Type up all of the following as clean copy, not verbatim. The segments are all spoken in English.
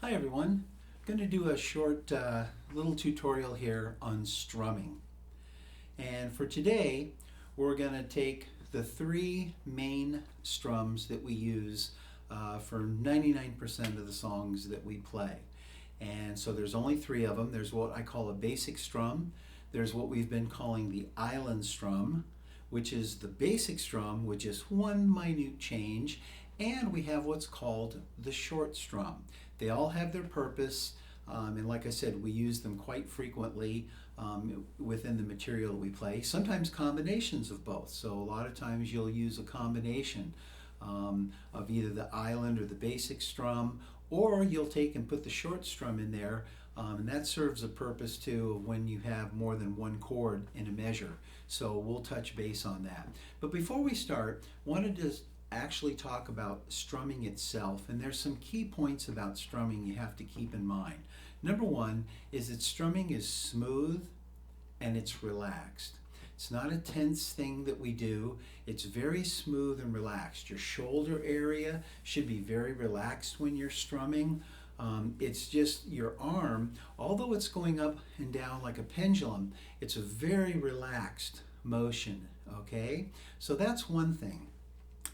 Hi everyone. I'm going to do a short little tutorial here on strumming. And for today, we're going to take the three main strums that we use for 99% of the songs that we play. And so there's only three of them. There's what I call a basic strum. There's what we've been calling the island strum, which is the basic strum with just one minute change. And we have what's called the short strum. They all have their purpose, and like I said, we use them quite frequently within the material we play. Sometimes combinations of both. So a lot of times you'll use a combination of either the island or the basic strum, or you'll take and put the short strum in there, and that serves a purpose too of when you have more than one chord in a measure. So we'll touch base on that. But before we start, wanted to actually talk about strumming itself, and there's some key points about strumming you have to keep in mind. Number one is that strumming is smooth and it's relaxed. It's not a tense thing that we do. It's very smooth and relaxed. Your shoulder area should be very relaxed when you're strumming. It's just your arm, although it's going up and down like a pendulum, it's a very relaxed motion, okay? So that's one thing.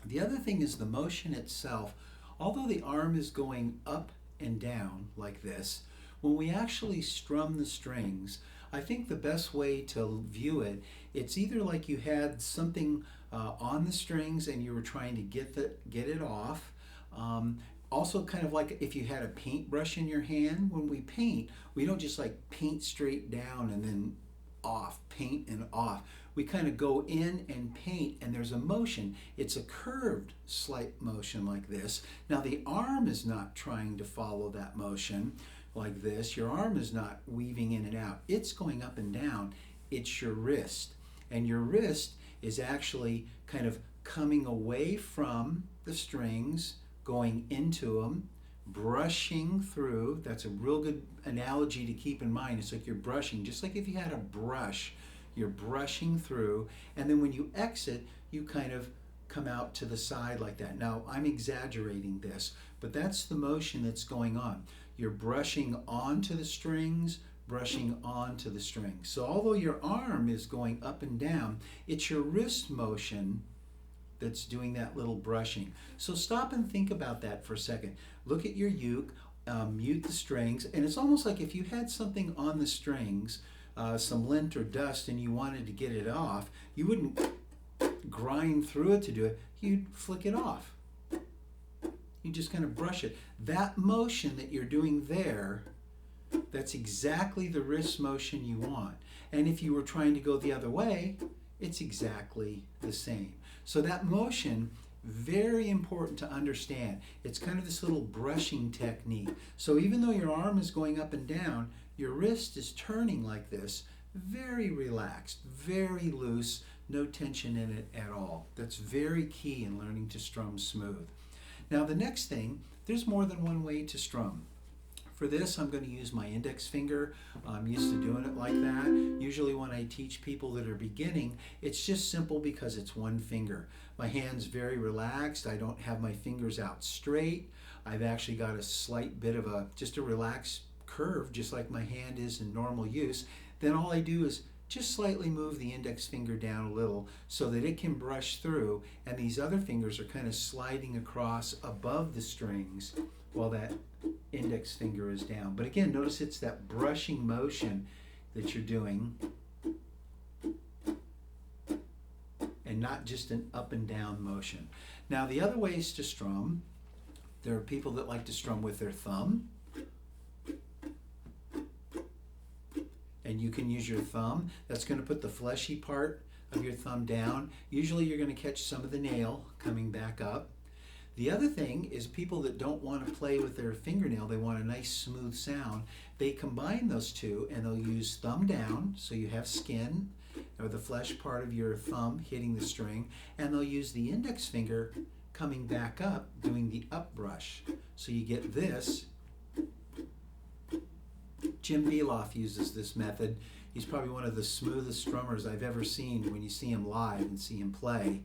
The other thing is the motion itself. Although the arm is going up and down like this, when we actually strum the strings, I think the best way to view it, it's either like you had something on the strings and you were trying to get it off. Also kind of like if you had a paintbrush in your hand. When we paint, we don't just like paint straight down and then off, paint and off. We kind of go in and paint, and there's a motion. It's a curved slight motion like this. Now the arm is not trying to follow that motion like this. Your arm is not weaving in and out. It's going up and down. It's your wrist. And your wrist is actually kind of coming away from the strings, going into them, brushing through. That's a real good analogy to keep in mind. It's like you're brushing, just like if you had a brush, you're brushing through, and then when you exit, you kind of come out to the side like that. Now, I'm exaggerating this, but that's the motion that's going on. You're brushing onto the strings, brushing onto the strings. So although your arm is going up and down, it's your wrist motion that's doing that little brushing. So stop and think about that for a second. Look at your uke, mute the strings, and it's almost like if you had something on the strings, some lint or dust, and you wanted to get it off, you wouldn't grind through it to do it, you'd flick it off. You just kind of brush it. That motion that you're doing there, that's exactly the wrist motion you want. And if you were trying to go the other way, it's exactly the same. So that motion, very important to understand. It's kind of this little brushing technique. So even though your arm is going up and down, your wrist is turning like this, very relaxed, very loose, no tension in it at all. That's very key in learning to strum smooth. Now the next thing, there's more than one way to strum. For this, I'm going to use my index finger. I'm used to doing it like that. Usually when I teach people that are beginning, it's just simple because it's one finger. My hand's very relaxed. I don't have my fingers out straight. I've actually got a slight bit of just a relaxed curve, just like my hand is in normal use. Then all I do is just slightly move the index finger down a little so that it can brush through, and these other fingers are kind of sliding across above the strings while that index finger is down. But again, notice it's that brushing motion that you're doing and not just an up and down motion. Now the other ways to strum, there are people that like to strum with their thumb. And you can use your thumb. That's going to put the fleshy part of your thumb down. Usually you're going to catch some of the nail coming back up. The other thing is people that don't want to play with their fingernail, they want a nice smooth sound. They combine those two and they'll use thumb down, so you have skin or the flesh part of your thumb hitting the string, and they'll use the index finger coming back up, doing the up brush. So you get this. Jim Beloff uses this method. He's probably one of the smoothest strummers I've ever seen when you see him live and see him play.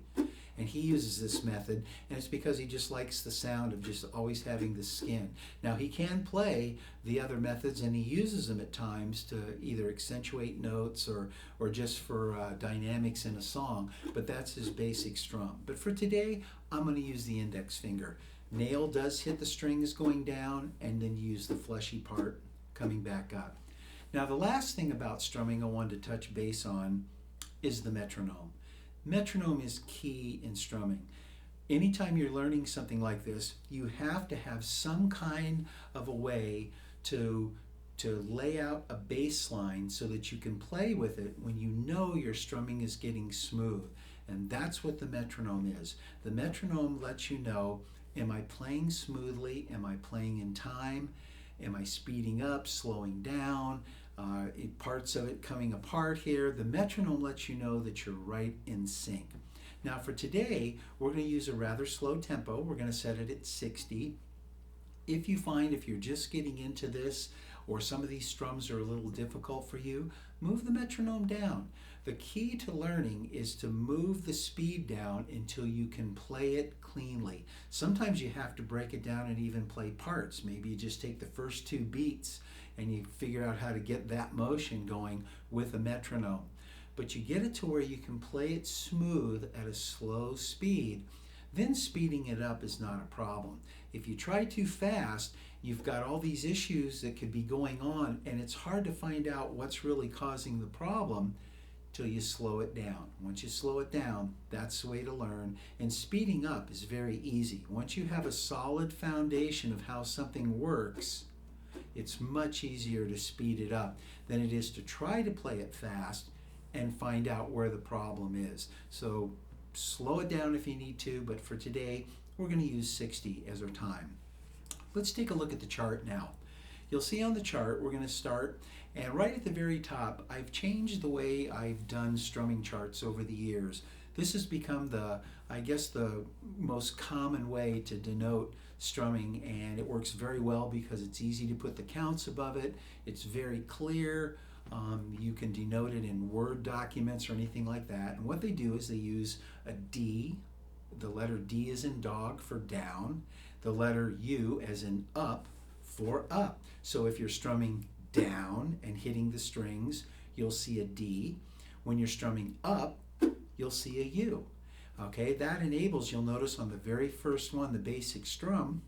and he uses this method, and it's because he just likes the sound of just always having the skin. Now he can play the other methods, and he uses them at times to either accentuate notes or just for dynamics in a song, but that's his basic strum. But for today, I'm going to use the index finger. Nail does hit the strings going down, and then use the fleshy part coming back up. Now the last thing about strumming I wanted to touch base on is the metronome. Metronome is key in strumming. Anytime you're learning something like this, you have to have some kind of a way to lay out a bass line so that you can play with it when you know your strumming is getting smooth. And that's what the metronome is. The metronome lets you know, am I playing smoothly? Am I playing in time? Am I speeding up, slowing down? Parts of it coming apart here. The metronome lets you know that you're right in sync. Now for today, we're going to use a rather slow tempo. We're going to set it at 60. If you find if you're just getting into this, or some of these strums are a little difficult for you, move the metronome down. The key to learning is to move the speed down until you can play it cleanly. Sometimes you have to break it down and even play parts. Maybe you just take the first 2 beats and you figure out how to get that motion going with a metronome. But you get it to where you can play it smooth at a slow speed, then speeding it up is not a problem. If you try too fast, you've got all these issues that could be going on, and it's hard to find out what's really causing the problem till you slow it down. Once you slow it down, that's the way to learn. And speeding up is very easy. Once you have a solid foundation of how something works, it's much easier to speed it up than it is to try to play it fast and find out where the problem is. So slow it down if you need to, but for today, we're going to use 60 as our time. Let's take a look at the chart now. You'll see on the chart, we're going to start, and right at the very top, I've changed the way I've done strumming charts over the years. This has become I guess the most common way to denote strumming, and it works very well because it's easy to put the counts above it. It's very clear. You can denote it in Word documents or anything like that. And what they do is they use a D. The letter D is in dog for down. The letter U as in up for up. So if you're strumming down and hitting the strings, you'll see a D. When you're strumming up, you'll see a U. Okay, that enables, you'll notice on the very first one, the basic strum,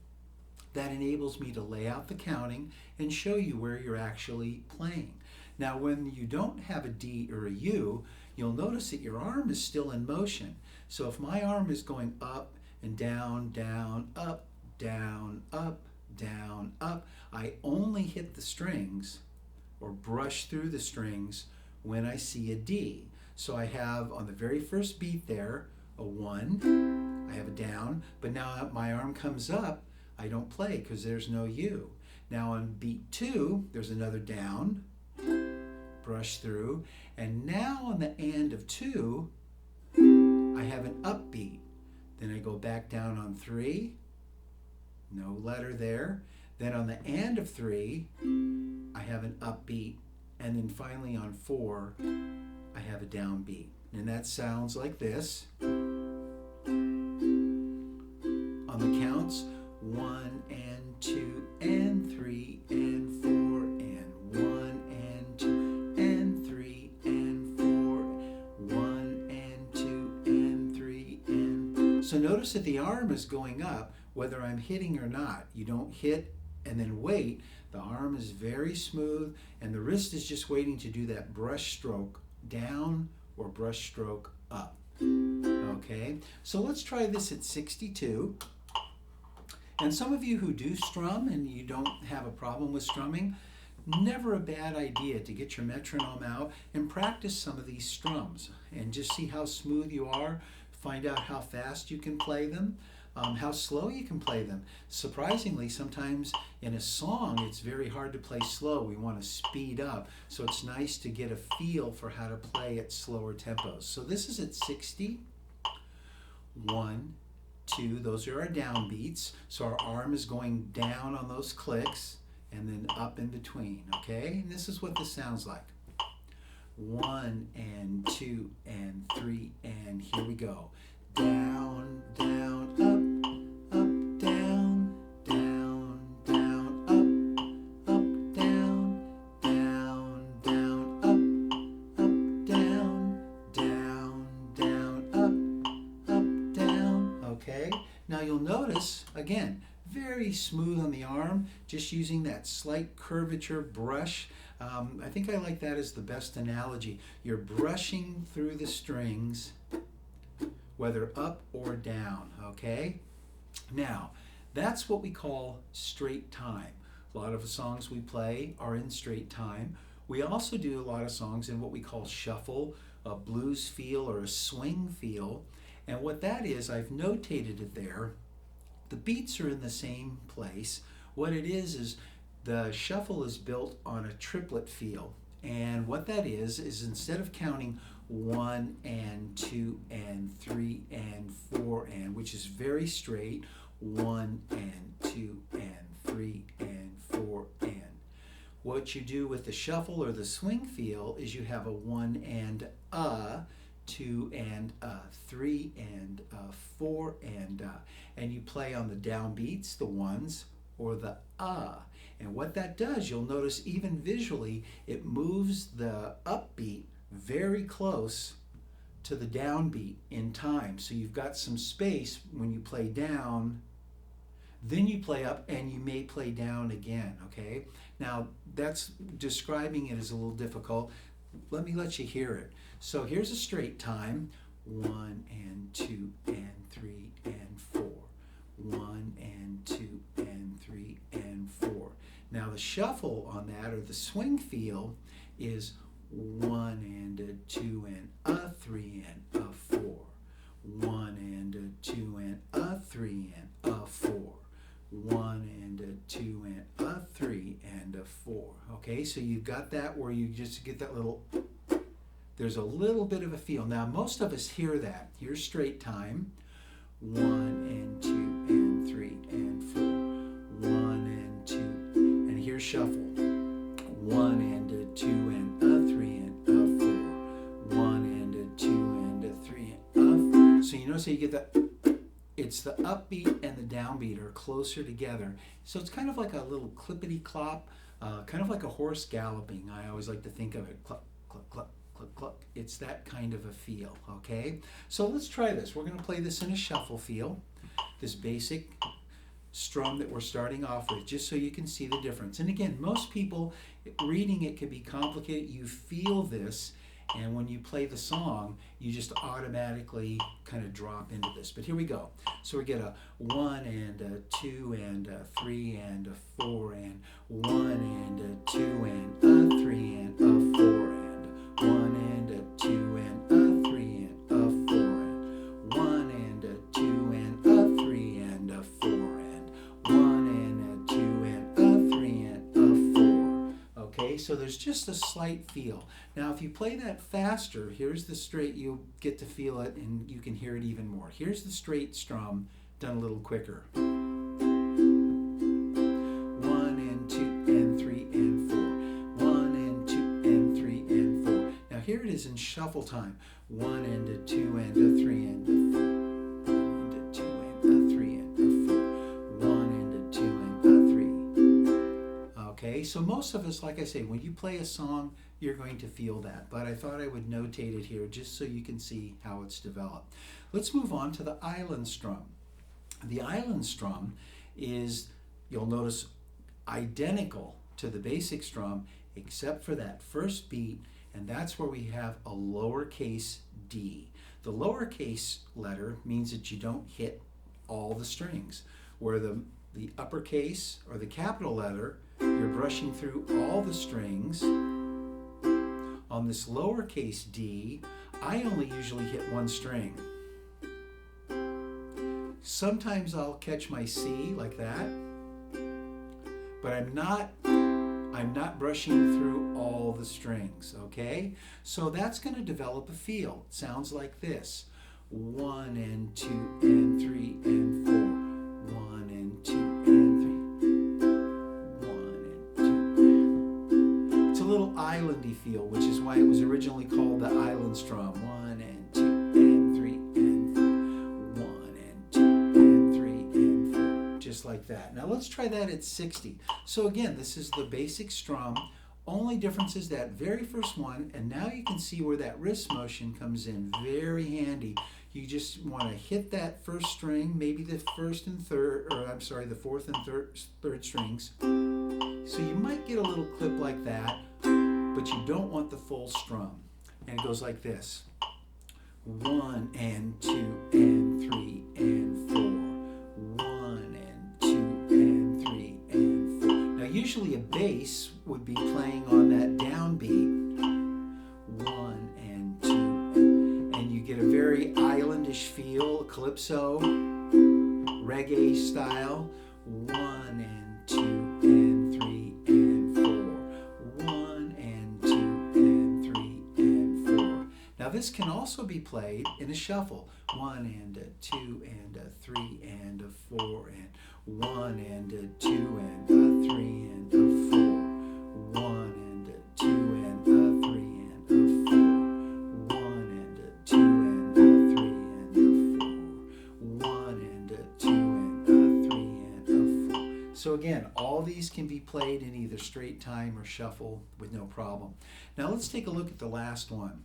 that enables me to lay out the counting and show you where you're actually playing. Now when you don't have a D or a U, you'll notice that your arm is still in motion. So if my arm is going up and down, down, up, down, up, down, up, I only hit the strings or brush through the strings when I see a D. So I have on the very first beat there a 1, I have a down, but now my arm comes up, I don't play because there's no U. Now on beat 2, there's another down, brush through, and now on the and of 2, I have an upbeat. Then I go back down on 3, no letter there. Then on the and of 3, I have an upbeat, and then finally on 4, I have a downbeat. And that sounds like this. On the counts, 1 and 2 and 3 and 4 and 1 and 2 and 3 and 4, 1 and 2 and 3 and... So notice that the arm is going up whether I'm hitting or not. You don't hit and then wait. The arm is very smooth, and the wrist is just waiting to do that brush stroke down or brush stroke up. Okay, so let's try this at 62. And some of you who do strum and you don't have a problem with strumming, never a bad idea to get your metronome out and practice some of these strums and just see how smooth you are, find out how fast you can play them, how slow you can play them. Surprisingly, sometimes in a song it's very hard to play slow. We want to speed up, so it's nice to get a feel for how to play at slower tempos. So this is at 60. 1, 2, those are our downbeats. So our arm is going down on those clicks and then up in between, okay? And this is what this sounds like. 1 and 2 and 3 and here we go. down, down, up, down, down, down, up, down, down, down, up, down, down, down, up, down. Okay, now you'll notice, again, very smooth on the arm, just using that slight curvature brush. I think I like that as the best analogy. You're brushing through the strings, whether up or down, okay? Now, that's what we call straight time. A lot of the songs we play are in straight time. We also do a lot of songs in what we call shuffle, a blues feel or a swing feel. And what that is, I've notated it there. The beats are in the same place. What it is the shuffle is built on a triplet feel. And what that is instead of counting 1 and 2 and 3 and 4 and, which is very straight, 1 and 2 and 3 and 4 and. What you do with the shuffle or the swing feel is you have a 1 and 2 and 3 and 4 and you play on the downbeats, the ones, or the And what that does, you'll notice even visually, it moves the upbeat very close to the downbeat in time. So you've got some space when you play down, then you play up, and you may play down again, okay? Now, that's describing it is a little difficult. Let me let you hear it. So here's a straight time, 1 and 2 and 3 and 4. 1 and 2 and 3 and 4. Now the shuffle on that, or the swing feel, is 1 and a 2 and a 3 and a 4. 1 and a 2 and a 3 and a 4. 1 and a 2 and a 3 and a 4. Okay, so you've got that where you just get that little, there's a little bit of a feel. Now most of us hear that. Here's straight time. 1 and 2 and 3 and 4. 1 and 2. And here's shuffle. 1 and a 2 and a 3 and a 4. 1 and a 2 and a 3 and a 4. So you notice how you get that. It's the upbeat and the downbeat are closer together. So it's kind of like a little clippity clop, kind of like a horse galloping. I always like to think of it. Cluck, cluck, cluck. Cluck, cluck. It's that kind of a feel, okay? So let's try this. We're going to play this in a shuffle feel, this basic strum that we're starting off with, just so you can see the difference. And again, most people, reading it can be complicated. You feel this, and when you play the song, you just automatically kind of drop into this. But here we go. So we get a 1 and a 2 and a 3 and a 4 and 1 and a 2 and a 3 and a 4 and 1 and a 2 and a 3 and a 4 and 1 and a 2 and a 3 and a 4 and 1 and a 2 and a 3 and a 4. Okay, so there's just a slight feel. Now if you play that faster, here's the straight, you'll get to feel it and you can hear it even more. Here's the straight strum done a little quicker. 1 and 2 and 3 and 4. 1 and 2 and 3 and 4. Now here it is in shuffle time. 1 and a 2 and a 3 and a 4. 1 and a 2 and a 3 and a 4. 1 and a 2 and a 3. Okay, so most of us, like I say, when you play a song, you're going to feel that. But I thought I would notate it here just so you can see how it's developed. Let's move on to the island strum. The island strum is, you'll notice, identical to the basic strum except for that first beat, and that's where we have a lowercase d. The lowercase letter means that you don't hit all the strings, where the uppercase or the capital letter, you're brushing through all the strings. On this lowercase d, I only usually hit one string. Sometimes I'll catch my C like that, but I'm not brushing through all the strings, okay? So that's going to develop a feel. It sounds like this. 1 and 2 and 3 and 4. 1 and 2 and 3. 1 and 2. It's a little islandy feel, which is why it was originally called the island strum. 1 and 2 and 3 and 4. just like that. Now let's try that at 60. So again, this is the basic strum. Only difference is that very first one, and now you can see where that wrist motion comes in very handy. You just want to hit that first string, maybe the fourth and third strings. So you might get a little clip like that, but you don't want the full strum. And it goes like this. 1 and 2 and 3 and 4. 1 and 2 and 3 and 4. Now usually a bass would be playing on that downbeat. 1 and 2, and you get a very islandish feel, calypso, reggae style. 1 and 2 and 3 and 4. 1 and 2 and 3 and 4. Now this can also be played in a shuffle. 1 and a 2 and a 3 and a 4 and 1 and a 2 and a 3 and a 4. 1 and a 2 and a 3 and a 4. 1 and a 2 and a 3 and a 4. 1 and a 2 and a 3 and a 4. So again, all these can be played in either straight time or shuffle with no problem. Now let's take a look at the last one.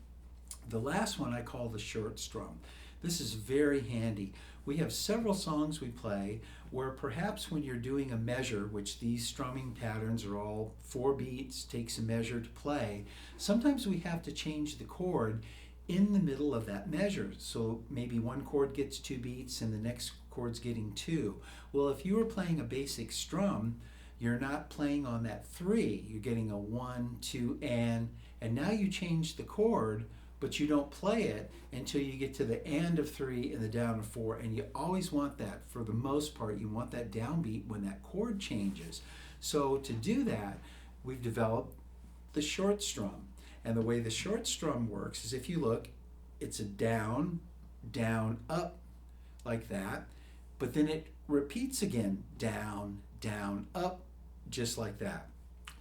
The last one I call the short strum. This is very handy. We have several songs we play where perhaps when you're doing a measure, which these strumming patterns are all 4 beats, takes a measure to play, sometimes we have to change the chord in the middle of that measure. So maybe one chord gets 2 beats and the next chord's getting 2. Well, if you were playing a basic strum, you're not playing on that 3. You're getting a 1, 2, and now you change the chord, but you don't play it until you get to the and of 3 and the down of 4, and you always want that. For the most part, you want that downbeat when that chord changes. So to do that, we've developed the short strum. And the way the short strum works is, if you look, it's a down, down, up, like that, but then it repeats again, down, down, up, just like that.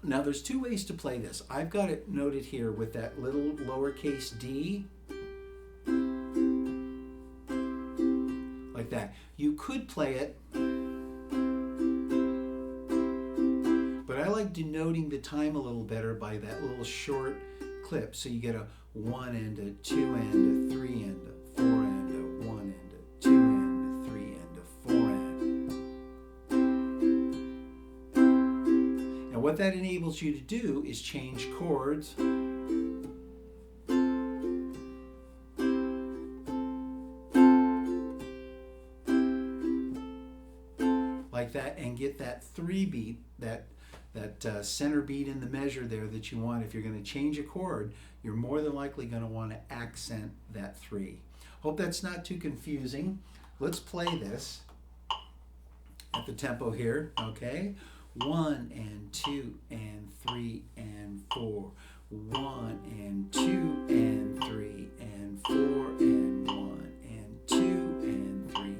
Now there's 2 ways to play this. I've got it noted here with that little lowercase d, like that. You could play it, but I like denoting the time a little better by that little short clip. So you get a 1 and a 2 and a 3 and a 4 and a 1 and a 2 and a 3 and a 4 and. And what that enables you to do is change chords like that and get that 3 beat, that center beat in the measure there that you want. If you're going to change a chord, you're more than likely going to want to accent that 3. Hope that's not too confusing. Let's play this at the tempo here, okay? 1 and 2 and 3 and 4. 1 and 2 and 3 and 4 and 1 and 2 and 3.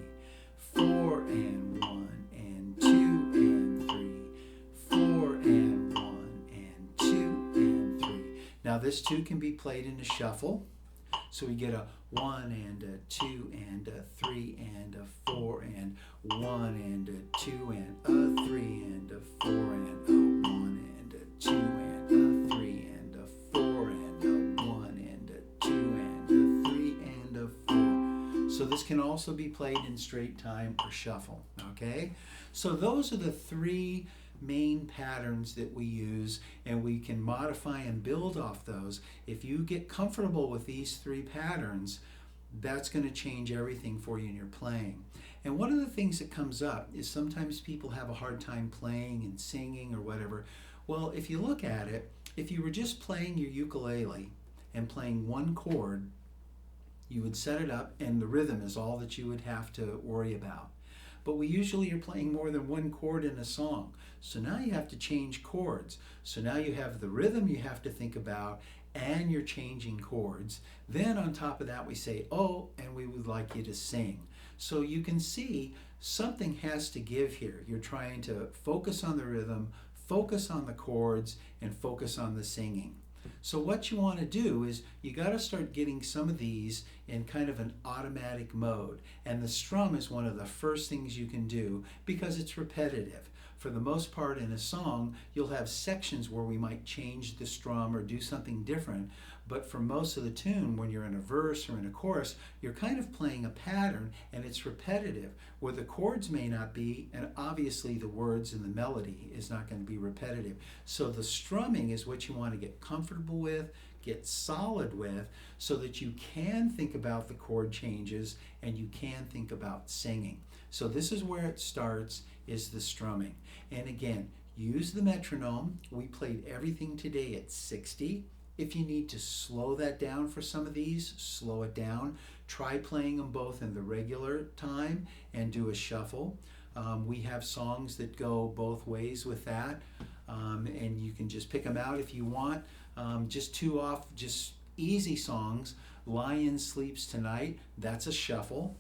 4 and 1 and 2 and 3. 4 and 1 and 2 and 3. Now this too can be played in a shuffle. So we get a 1 and a 2 and a 3 and a 4 and 1 and a 2 and a 3 and a 4 and a 1 and a 2 and a 3 and a 4 and a 1 and a 2 and a 3 and a 4. So this can also be played in straight time or shuffle, okay? So those are the 3 main patterns that we use, and we can modify and build off those. If you get comfortable with these 3 patterns, that's going to change everything for you in your playing. And one of the things that comes up is sometimes people have a hard time playing and singing or whatever. Well, if you look at it, if you were just playing your ukulele and playing one chord, you would set it up and the rhythm is all that you would have to worry about. But we usually are playing more than one chord in a song. So now you have to change chords. So now you have the rhythm you have to think about, and you're changing chords. Then on top of that we say, oh, and we would like you to sing. So you can see something has to give here. You're trying to focus on the rhythm, focus on the chords, and focus on the singing. So what you want to do is you got to start getting some of these in kind of an automatic mode. And the strum is one of the first things you can do because it's repetitive. For the most part in a song, you'll have sections where we might change the strum or do something different. But for most of the tune, when you're in a verse or in a chorus, you're kind of playing a pattern and it's repetitive, where the chords may not be, and obviously the words and the melody is not going to be repetitive. So the strumming is what you want to get comfortable with, get solid with, so that you can think about the chord changes and you can think about singing. So this is where it starts, is the strumming. And again, use the metronome. We played everything today at 60. If you need to slow that down for some of these, slow it down. Try playing them both in the regular time and do a shuffle. We have songs that go both ways with that, and you can just pick them out if you want. Just easy songs. Lion Sleeps Tonight, that's a shuffle.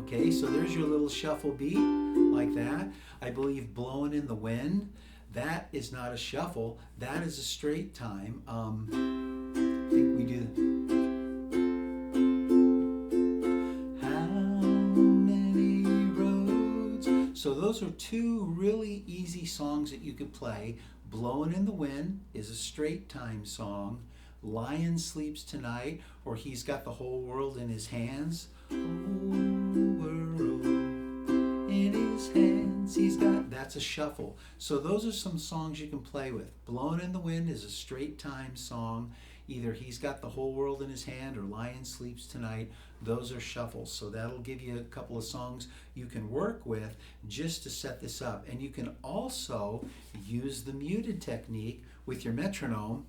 Okay, so there's your little shuffle beat, like that. I believe Blowing in the Wind, that is not a shuffle, that is a straight time. I think we do. How many roads? So those are two really easy songs that you could play. Blowing in the Wind is a straight time song. Lion Sleeps Tonight, or He's Got the Whole World in His Hands. That's a shuffle. So those are some songs you can play with. Blowing in the Wind is a straight time song. Either He's Got the Whole World in His Hand or Lion Sleeps Tonight. Those are shuffles. So that'll give you a couple of songs you can work with just to set this up. And you can also use the muted technique with your metronome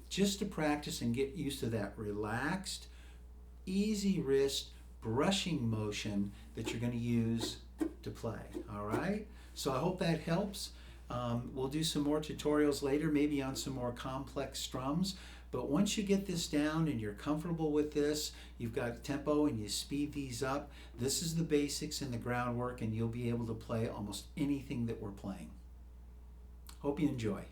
just to practice and get used to that relaxed, easy wrist brushing motion that you're going to use to play. All right? So I hope that helps. We'll do some more tutorials later, maybe on some more complex strums. But once you get this down and you're comfortable with this, you've got tempo and you speed these up, this is the basics and the groundwork, and you'll be able to play almost anything that we're playing. Hope you enjoy.